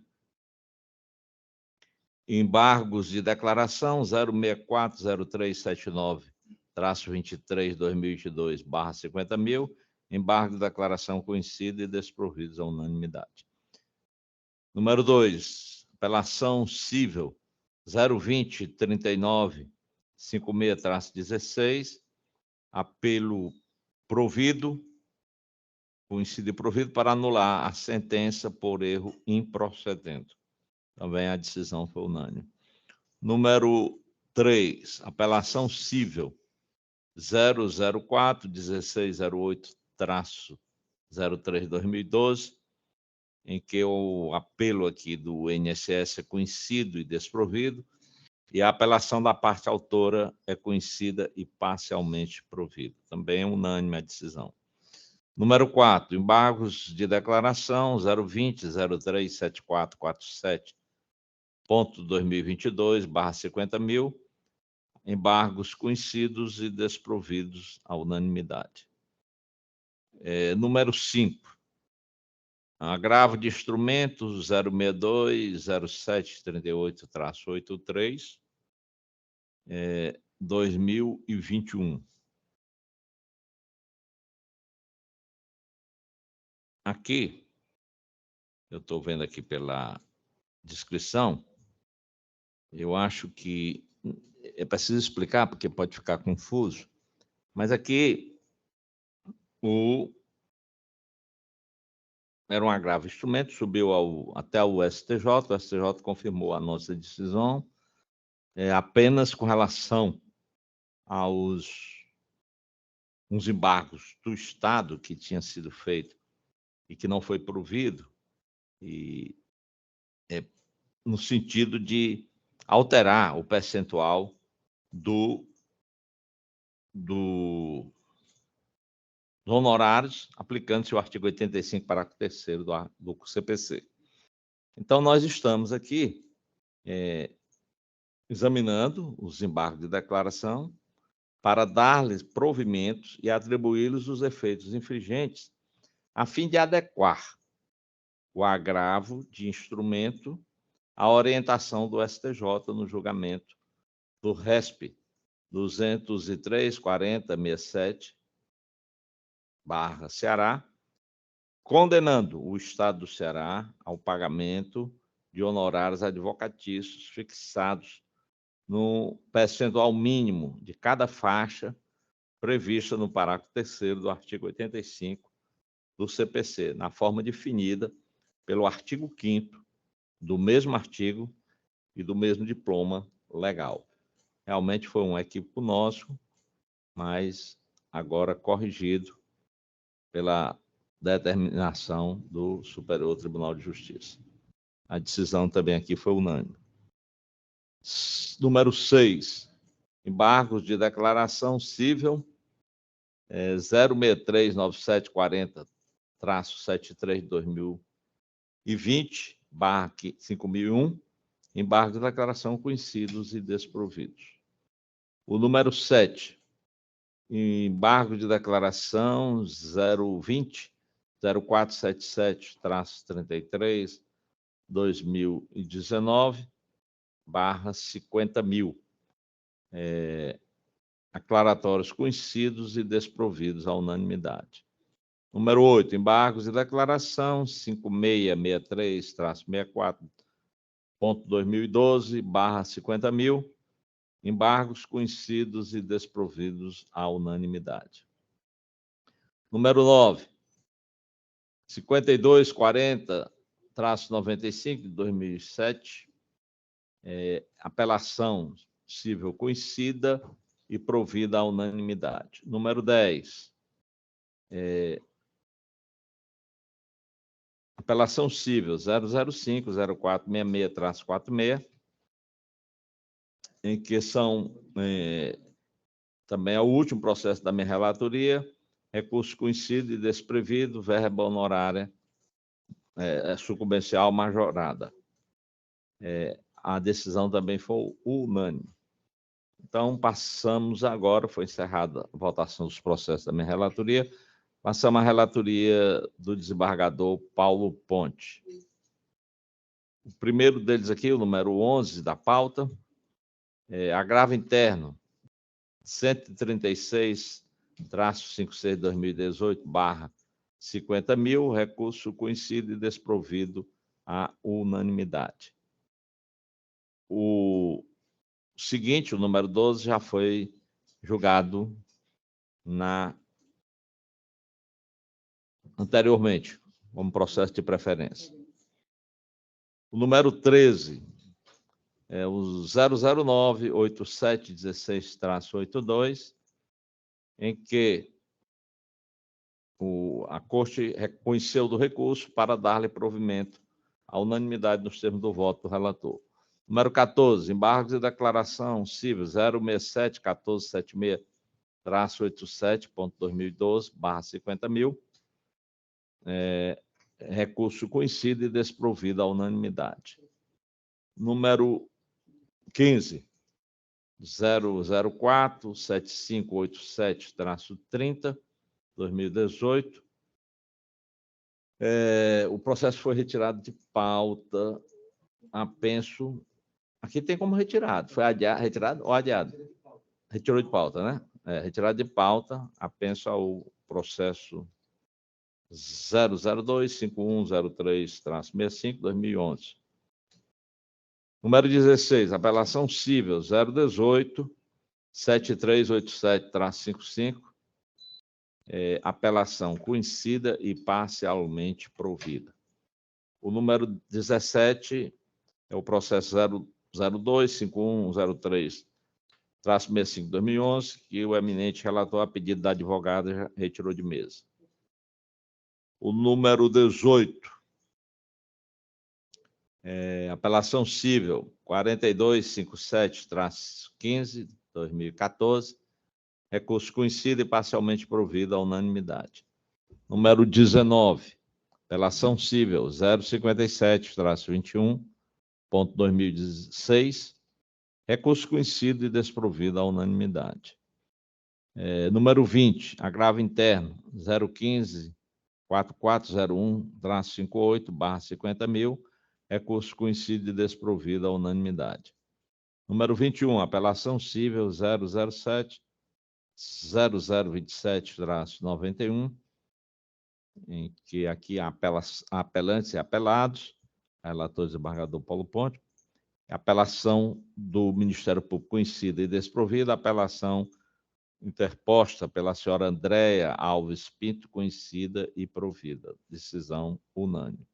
embargos de declaração 0640379-23/2022/50.000, embargo de declaração conhecida e desprovidos à unanimidade. Número 2, apelação cível 020-39-56-16, apelo provido, conhecido e provido para anular a sentença por erro improcedendo. Também a decisão foi unânime. Número 3, apelação cível 004-1608-03/2012, em que o apelo aqui do INSS é conhecido e desprovido, e a apelação da parte autora é conhecida e parcialmente provida. Também é unânime a decisão. Número 4, embargos de declaração 020-037447.2022/50.000, embargos conhecidos e desprovidos à unanimidade. Número 5, agravo de instrumentos 062-0738-83, 2021. Aqui, eu estou vendo aqui pela descrição, eu acho que é preciso explicar, porque pode ficar confuso, mas aqui era um agravo de instrumento, subiu até o STJ confirmou a nossa decisão, apenas com relação aos uns embargos do Estado que tinha sido feito e que não foi provido, e no sentido de alterar o percentual dos honorários, aplicando-se o artigo 85, parágrafo 3º do CPC. Então, nós estamos aqui examinando os embargos de declaração para dar-lhes provimentos e atribuí-los os efeitos infringentes, a fim de adequar o agravo de instrumento à orientação do STJ no julgamento do RESP 203.40.67/Ceará, condenando o Estado do Ceará ao pagamento de honorários advocatícios fixados no percentual mínimo de cada faixa prevista no parágrafo 3º do artigo 85 do CPC, na forma definida pelo artigo 5º do mesmo artigo e do mesmo diploma legal. Realmente foi um equívoco nosso, mas agora corrigido pela determinação do Superior Tribunal de Justiça. A decisão também aqui foi unânime. Número 6, embargos de declaração cível 0639740-73/2020/5001, embargos de declaração conhecidos e desprovidos. O número 7, embargo de declaração 020-0477-33/2019/50.000, aclaratórios conhecidos e desprovidos à unanimidade. Número 8, embargos de declaração 5663-64.2012/50.000, embargos conhecidos e desprovidos à unanimidade. Número 9, 5240-95 de 2007, apelação civil conhecida e provida à unanimidade. Número 10, apelação civil 005-0466-46, em que são também é o último processo da minha relatoria, recurso conhecido e desprevido, verba honorária sucumbencial majorada. A decisão também foi unânime. Então, passamos agora, foi encerrada a votação dos processos da minha relatoria, passamos à relatoria do desembargador Paulo Ponte. O primeiro deles aqui, o número 11 da pauta, agravo interno 136-56 de 2018, /50 mil, recurso conhecido e desprovido à unanimidade. O seguinte, o número 12, já foi julgado anteriormente, como processo de preferência. O número 13 é o 009-8716-82, em que a Corte reconheceu do recurso para dar-lhe provimento à unanimidade nos termos do voto do relator. Número 14, embargos e declaração civil 067-1476-87.2012, /50 mil, recurso conhecido e desprovido à unanimidade. Número 15, 004-7587-30, 2018. O processo foi retirado de pauta, apenso. Aqui tem como retirado. Foi retirado ou adiado? Retirou de pauta, né? Retirado de pauta, apenso ao processo 002-5103-65, 2011. Número 16, apelação civil 018-7387-55, apelação conhecida e parcialmente provida. O número 17 é o processo 02-5103-65, 2011, que o eminente relator, a pedido da advogada, já retirou de mesa. O número 18, apelação civil 4257-15, 2014, recurso conhecido e parcialmente provido à unanimidade. Número 19, apelação civil 057-21.2016, recurso conhecido e desprovido à unanimidade. Número 20, agravo interno 015-4401-58, /50 mil, recurso conhecido e desprovido à unanimidade. Número 21, apelação civil 007-0027-91, em que aqui há apelantes e apelados, relator desembargador Paulo Ponte, apelação do Ministério Público conhecida e desprovida, apelação interposta pela senhora Andréia Alves Pinto, conhecida e provida. Decisão unânime.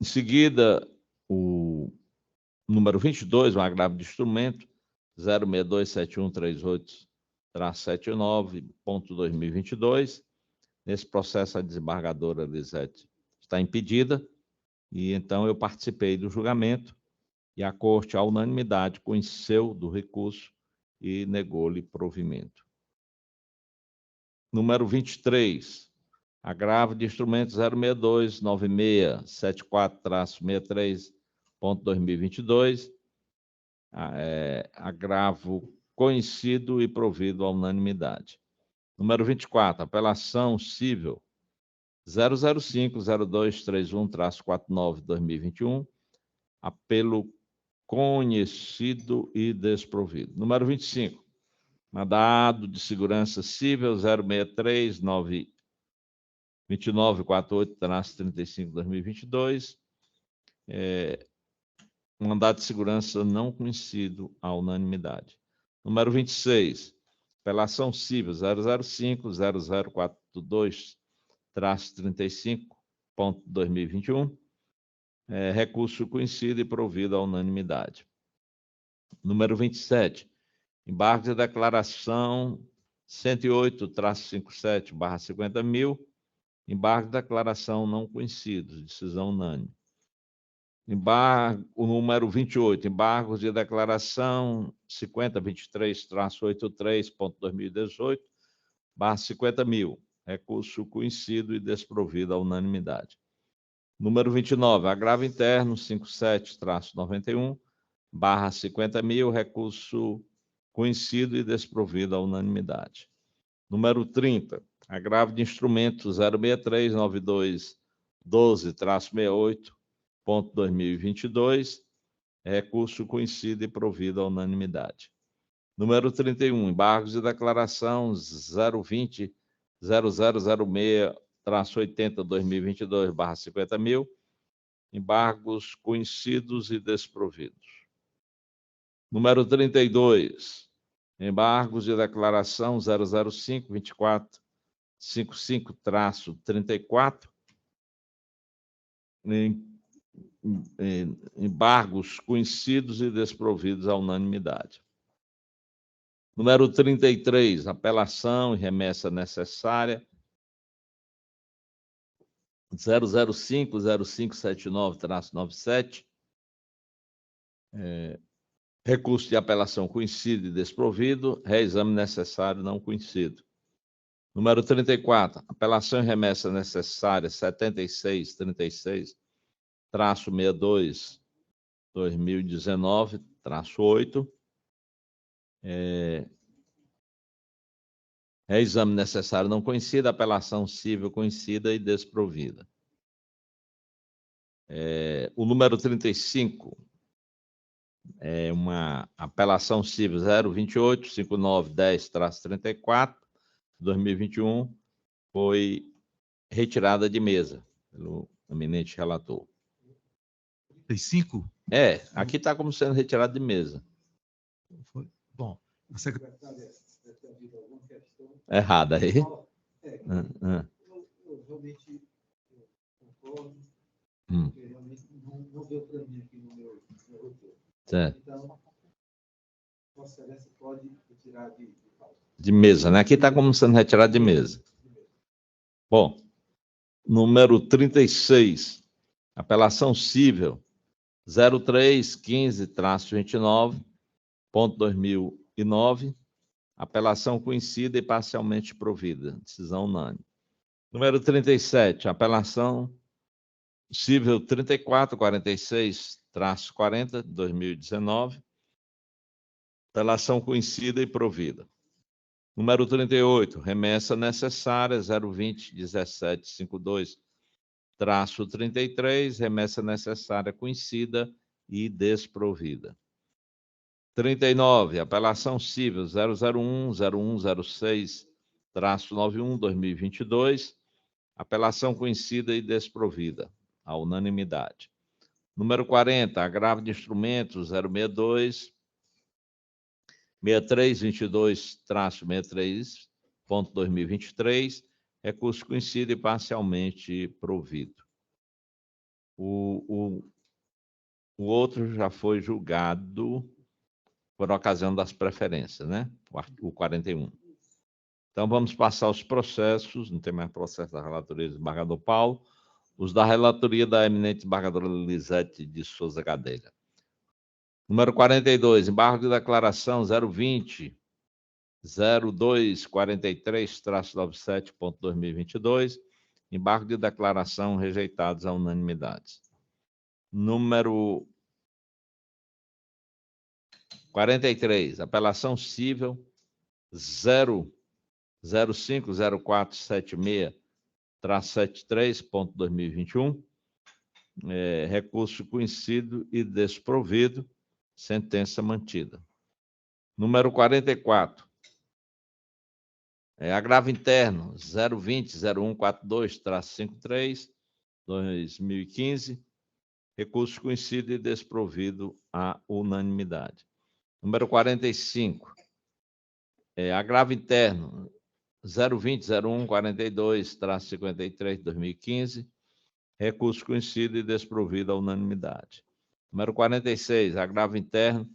Em seguida, o número 22, um agravo de instrumento, 0627138-79.2022. Nesse processo, a desembargadora Lisete está impedida, e então eu participei do julgamento, e a Corte, à unanimidade, conheceu do recurso e negou-lhe provimento. Número 23, agravo de instrumento 062-9674-63.2022, agravo conhecido e provido à unanimidade. Número 24, apelação civil 005-0231-49-2021, apelo conhecido e desprovido. Número 25, mandado de segurança civil 063-92948-35-2022, mandado de segurança não conhecido à unanimidade. Número 26, Apelação civil 005-0042-35.2021. Recurso conhecido e provido à unanimidade. Número 27. Embargo de declaração 108-57/50.000. Embargo de declaração não conhecidos. Decisão unânime. O número 28, embargos de declaração 5023-83.2018/50.000, recurso conhecido e desprovido à unanimidade. Número 29, agravo interno 57-91/50.000, recurso conhecido e desprovido à unanimidade. Número 30, agravo de instrumento 063-9212-68.2022, recurso conhecido e provido à unanimidade. Número 31, embargos de declaração 020-0006-80-2022/50.000, embargos conhecidos e desprovidos. Número 32, embargos de declaração 005-2455-34, embargos conhecidos e desprovidos à unanimidade. Número 33, apelação e remessa necessária 005-0579-97, recurso de apelação conhecido e desprovido, reexame necessário não conhecido. Número 34, apelação e remessa necessária 7636-2019-8, reexame necessário não conhecido, apelação civil conhecida e desprovida. O número 35 é uma apelação civil 028-5910-34, 2021, foi retirada de mesa pelo eminente relator. 35? Aqui está como sendo retirado de mesa. Bom, a secretária deve ter havido alguma questão errada aí. Eu realmente concordo, porque realmente não deu para mim aqui no meu roteiro. Certo. Então, Vossa Excelência pode retirar de mesa, né? Aqui está como sendo retirado de mesa. Bom, número 36, apelação civil 0315-29.2009, apelação conhecida e parcialmente provida, decisão unânime. Número 37, apelação civil 3446-40, 2019, apelação conhecida e provida. Número 38, remessa necessária 020-1752-33, remessa necessária conhecida e desprovida. 39, apelação civil 001-0106-91, 2022, apelação conhecida e desprovida, à unanimidade. Número 40, agravo de instrumentos 062 6322-63.2023, recurso conhecido e parcialmente provido. O outro já foi julgado por ocasião das preferências, né? O 41. Então, vamos passar os processos, não tem mais processo da relatoria do desembargador Paulo, os da relatoria da eminente desembargadora Lisete de Souza Gadelha. Número 42, embargo de declaração 020-0243-97.2022, embargo de declaração rejeitados à unanimidade. Número 43, apelação civil 0050476-73.2021, recurso conhecido e desprovido, sentença mantida. Número 44. Agravo interno 020-0142-53, 2015. Recurso conhecido e desprovido à unanimidade. Número 45. Agravo interno 020.01.42/53 de 2015, recurso conhecido e desprovido à unanimidade. Número 46, agravo interno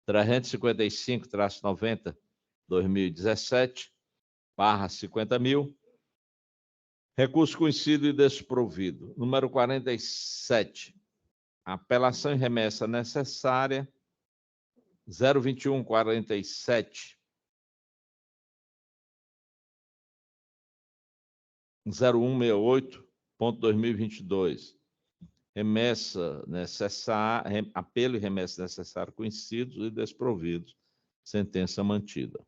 355-90, 2017, /50.000, recurso conhecido e desprovido. Número 47, apelação e remessa necessária 021.47, 0168.2022, remessa necessária, apelo e remessa necessário conhecidos e desprovidos, sentença mantida.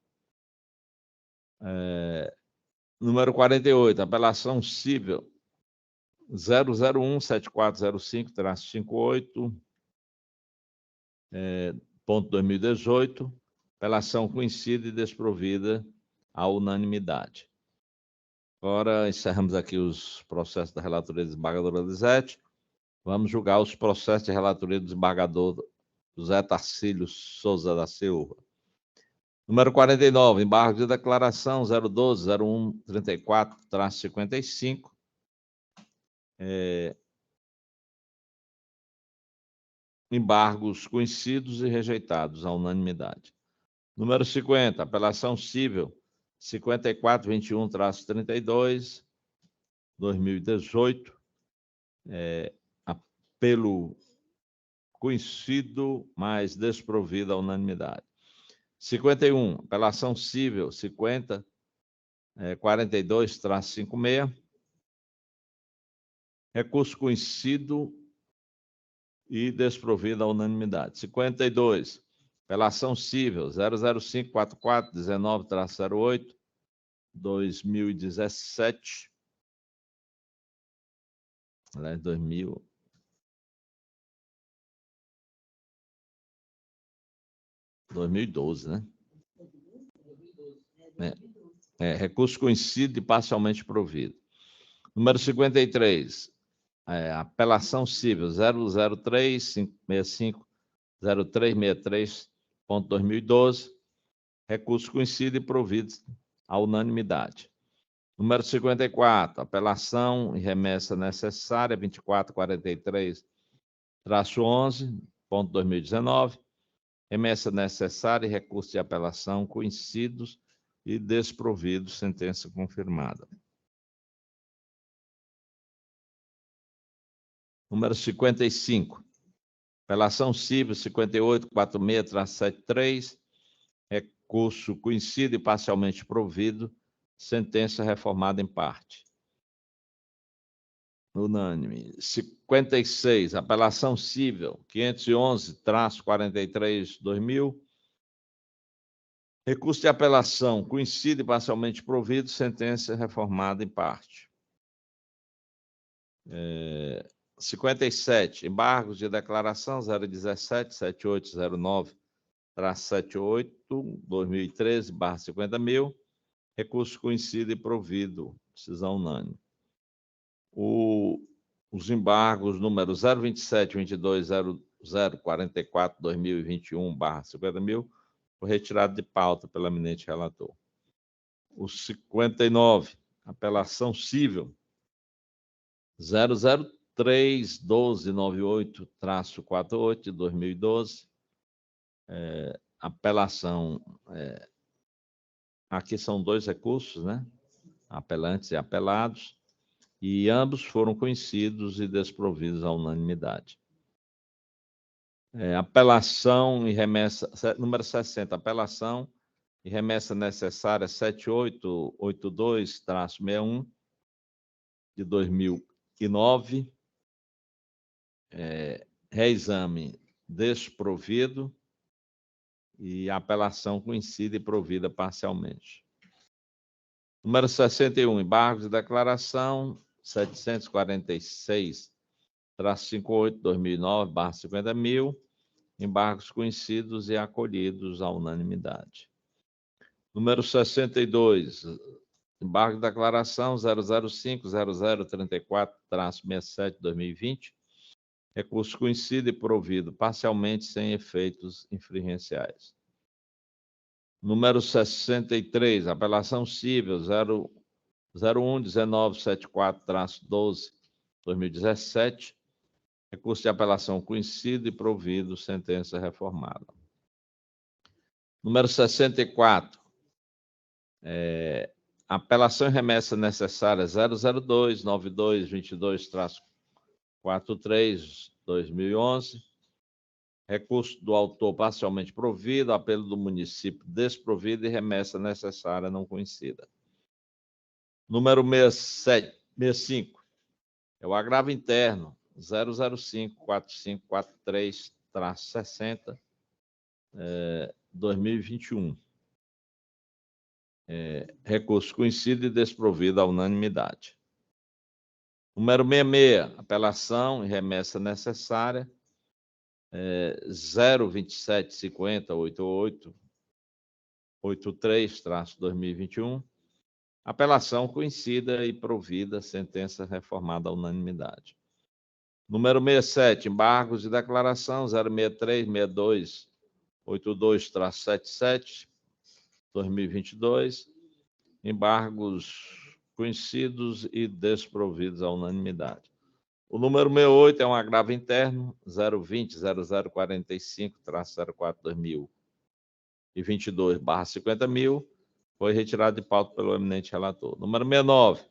Número 48, apelação cível 001.7405-58, ponto 2018, apelação conhecida e desprovida à unanimidade. Agora, encerramos aqui os processos da relatoria do desembargador Elisete. Vamos julgar os processos de relatoria do desembargador José Tarcílio Souza da Silva. Número 49, embargo de declaração 012.0134-55. Embargos conhecidos e rejeitados à unanimidade. Número 50, apelação cível 5421-32, 2018, apelo conhecido, mas desprovido à unanimidade. 51, apelação cível 5042-56, recurso conhecido e desprovido à unanimidade. 52, apelação cível 0054419-08, 2017, aliás, 2012, né? Recurso conhecido e parcialmente provido. Número 53, apelação cível 003-65-0363.2012, recurso conhecido e provido à unanimidade. Número 54, apelação e remessa necessária 2443-11.2019, remessa necessária e recurso de apelação conhecidos e desprovidos, sentença confirmada. Número 55, apelação cível 5846-73, recurso conhecido e parcialmente provido, sentença reformada em parte. Unânime. 56, apelação cível 511-43-2000, recurso de apelação conhecido e parcialmente provido, sentença reformada em parte. 57, embargos de declaração 017-7809-78, 2013/50.000, recurso conhecido e provido, decisão unânime. Os embargos número 027-22-0044-2021/50.000, foi retirado de pauta pelo eminente relator. O 59, apelação cível 003-1298-48 de 2012, apelação, aqui são dois recursos, né? Apelantes e apelados, e ambos foram conhecidos e desprovidos à unanimidade. Apelação e remessa, número 60, apelação e remessa necessária 7882-61 de 2009, reexame desprovido e apelação conhecida e provida parcialmente. Número 61, embargos de declaração 746-58-2009/50.000, embargos conhecidos e acolhidos à unanimidade. Número 62, embargo de declaração 005-0034-67-2020, recurso conhecido e provido parcialmente sem efeitos infringenciais. Número 63, apelação cível 01-1974-12/2017. Recurso de apelação conhecido e provido, sentença reformada. Número 64, apelação e remessa necessária 002-9222-43/2011. Recurso do autor parcialmente provido, apelo do município desprovido e remessa necessária não conhecida. Número 65, é o agravo interno 005-4543-60, 2021. Recurso conhecido e desprovido à unanimidade. Número 66, apelação e remessa necessária 02750-8883-2021. Apelação conhecida e provida, sentença reformada à unanimidade. Número 67, embargos de declaração 063-6282-77, 2022. Embargos conhecidos e desprovidos à unanimidade. O número 68 é um agravo interno 020-0045-04-2022/50.000. Foi retirado de pauta pelo eminente relator. Número 69,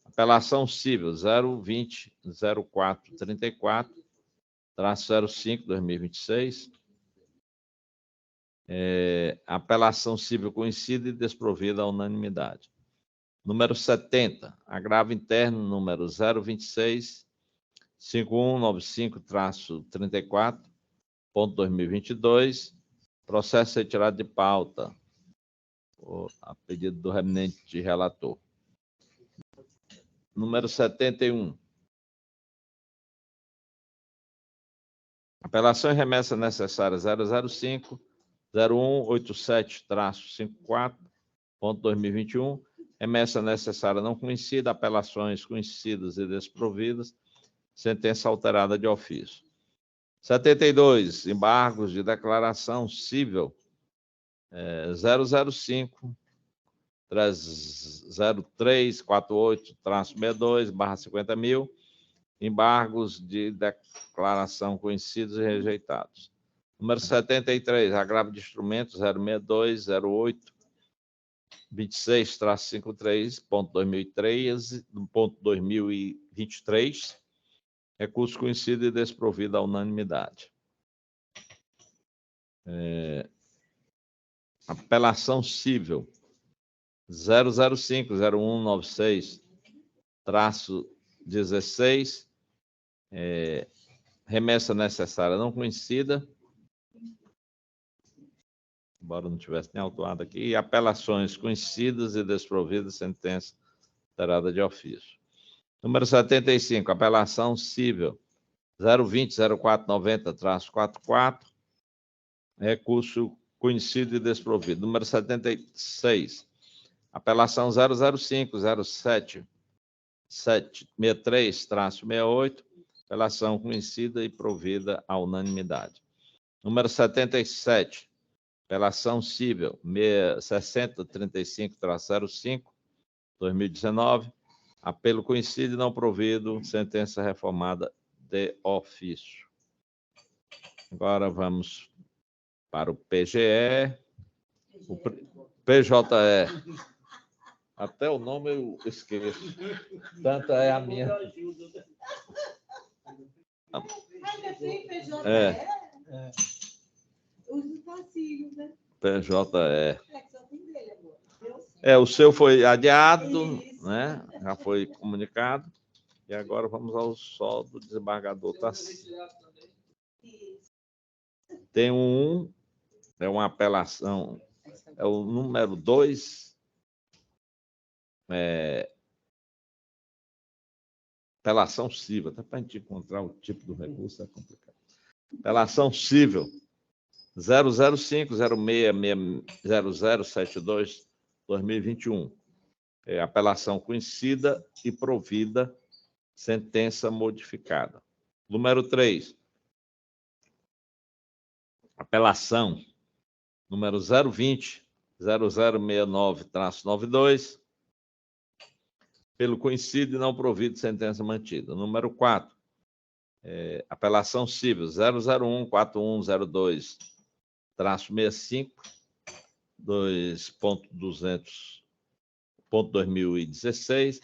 apelação cível 020-0434-05-2026. Apelação cível conhecida e desprovida à unanimidade. Número 70, agravo interno número 026-5195-34.2022. Processo retirado de pauta a pedido do eminente relator. Número 71. Apelação e remessa necessária 005-0187-54.2021. Remessa necessária não conhecida, apelações conhecidas e desprovidas, sentença alterada de ofício. 72. Embargos de declaração cível 005-0348-62/50.000. Embargos de declaração conhecidos e rejeitados. Número 73, agravo de instrumentos 062-08-26-53.2023. Recurso conhecido e desprovido à unanimidade. Apelação cível 005-0196-16. Remessa necessária não conhecida, embora não tivesse nem autuado aqui, e apelações conhecidas e desprovidas, sentença alterada de ofício. Número 75, apelação cível 020-0490-44, recurso conhecido e desprovido. Número 76, apelação 005-0763-68, apelação conhecida e provida à unanimidade. Número 77, apelação cível 6035-05, 2019, apelo conhecido e não provido, sentença reformada de ofício. Agora vamos para o PGE, o PJE. Até o nome eu esqueço. Tanto é a minha. PJE. O seu foi adiado, né? Já foi comunicado. E agora vamos ao só do desembargador Tassi. Tem uma apelação, é o número 2, apelação cível, até para a gente encontrar o tipo do recurso é complicado. Apelação cível 005-060072-2021. Apelação conhecida e provida, sentença modificada. Número 3. Apelação número 0069-92, pelo conhecido e não provido sentença mantida. Número 4, apelação civil 001-4102-65, 2.200.2016,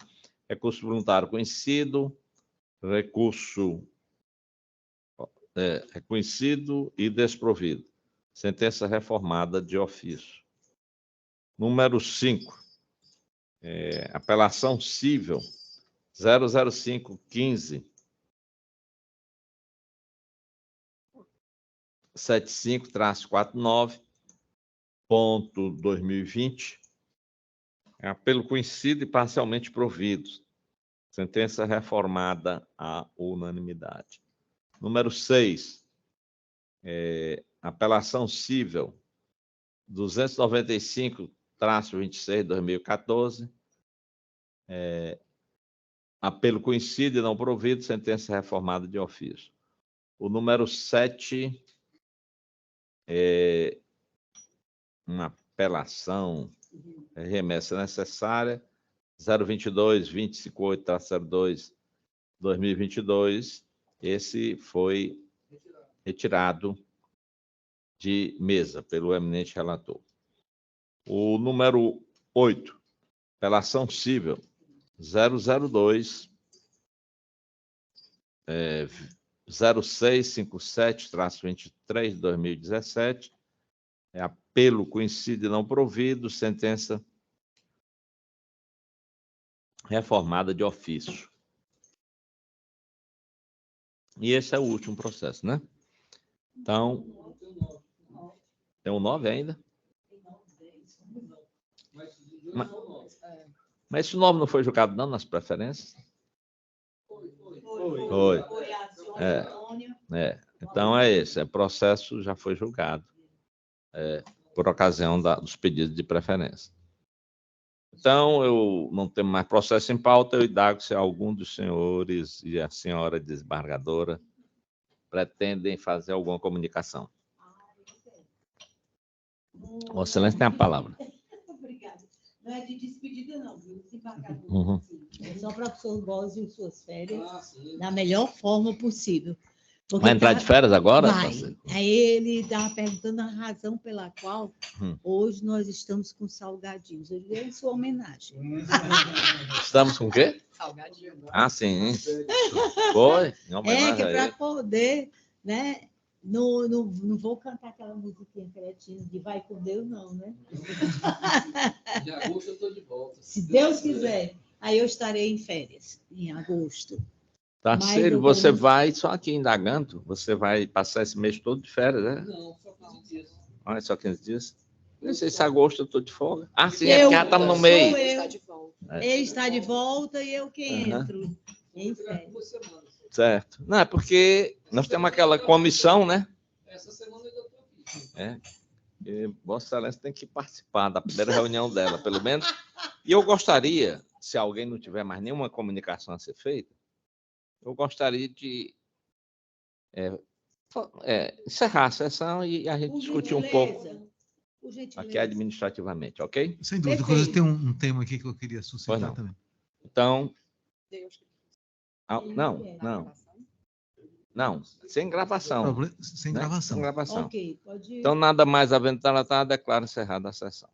recurso voluntário conhecido, recurso reconhecido e desprovido. Sentença reformada de ofício. Número 5, apelação civil 005-15-75-49.2020, apelo conhecido e parcialmente providos. Sentença reformada à unanimidade. Número 6, apelação civil 295-26-2014, apelo conhecido e não provido, sentença reformada de ofício. O número 7, uma apelação, remessa necessária, 022-258-02-2022, esse foi retirado de mesa pelo eminente relator. O número 8, apelação civil 0657-23 de 2017, apelo conhecido e não provido, sentença reformada de ofício. E esse é o último processo, né? Então, tem um 9 ainda? Mas esse 9 não foi julgado, não, nas preferências? Foi. Então, é esse. Processo já foi julgado por ocasião dos pedidos de preferência. Então, eu não tenho mais processo em pauta, eu indago se algum dos senhores e a senhora desembargadora pretendem fazer alguma comunicação. Vossa Excelência tem a palavra. Obrigada. Não é de despedida, não, viu? Desembargador. É só para o professor Bósio em suas férias, da melhor forma possível. Porque vai entrar de férias agora? Vai. Aí ele estava perguntando a razão pela qual hoje nós estamos com salgadinhos. Eu digo, em sua homenagem. Estamos com o quê? Salgadinho. Ah, sim. Foi? Em homenagem que a para ele. poder, né? Não vou cantar aquela musiquinha cretina de vai com Deus, não, né? De agosto eu estou de volta. Se Deus quiser. Aí eu estarei em férias, em agosto. Tarcísio, você vai só aqui indagando? Você vai passar esse mês todo de férias, né? Não, só 15 dias. Ah, é só 15 dias? Não sei se agosto eu estou de folga. Ah, sim, é porque já estamos no meio. Ele está de volta e eu que entro em férias. 2 semanas. Certo. Não, é porque nós temos aquela comissão, né? Essa semana eu estou aqui. E Vossa Excelência tem que participar da primeira reunião dela, pelo menos. E eu gostaria, se alguém não tiver mais nenhuma comunicação a ser feita, eu gostaria de encerrar a sessão e a gente discutir um pouco aqui administrativamente, ok? Sem dúvida. Coisa, tem um tema aqui que eu queria suscitar também. Então, não, sem gravação. Sem gravação. Sem gravação. Ok, pode ir. Então, nada mais aventado, declaro encerrada a sessão.